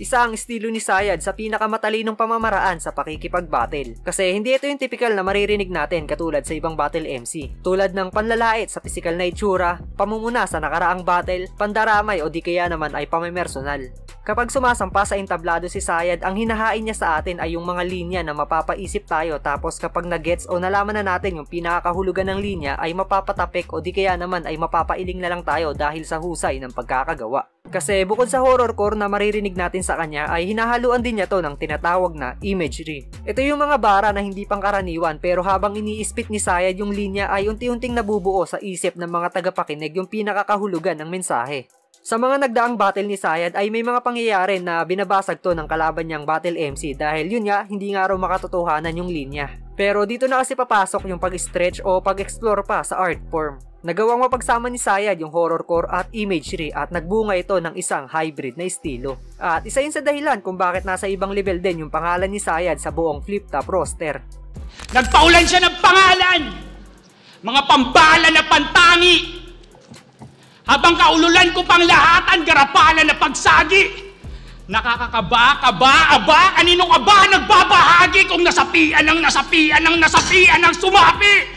Isa ang estilo ni Sayad sa pinakamatalinong pamamaraan sa pakikipag-battle. Kasi hindi ito yung typical na maririnig natin katulad sa ibang battle MC. Tulad ng panlalait sa pisikal na itsura, pamumuna sa nakaraang battle, pandaramay o di kaya naman ay pamimersonal. Kapag sumasampa sa entablado si Sayad, ang hinahain niya sa atin ay yung mga linya na mapapaisip tayo, tapos kapag na-gets o nalaman na natin yung pinakakahulugan ng linya ay mapapatapik o di kaya naman ay mapapailing na lang tayo dahil sa husay ng pagkakagawa. Kasi bukod sa horrorcore na maririnig natin sa kanya ay hinahaluan din niya to ng tinatawag na imagery. Ito yung mga bara na hindi pangkaraniwan, pero habang iniispit ni Sayad yung linya ay unti-unting nabubuo sa isip ng mga tagapakinig yung pinakakahulugan ng mensahe. Sa mga nagdaang battle ni Sayad ay may mga pangyayari na binabasag to ng kalaban niyang battle MC dahil yun nga, hindi nga raw makatotohanan yung linya. Pero dito na kasi papasok yung pag-stretch o pag-explore pa sa art form. Nagawang mapagsama ni Sayad yung horrorcore at imagery at nagbunga ito ng isang hybrid na estilo. At isa yun sa dahilan kung bakit nasa ibang level din yung pangalan ni Sayad sa buong flip-top roster. Nagpaulan siya ng pangalan! Mga pambala na pantangi! Habang kaululan ko pang lahatan, garapalan na pagsagi. Nakakakaba, aba, kanino ka ba nagbabahagi kung nasapian ng sumapi?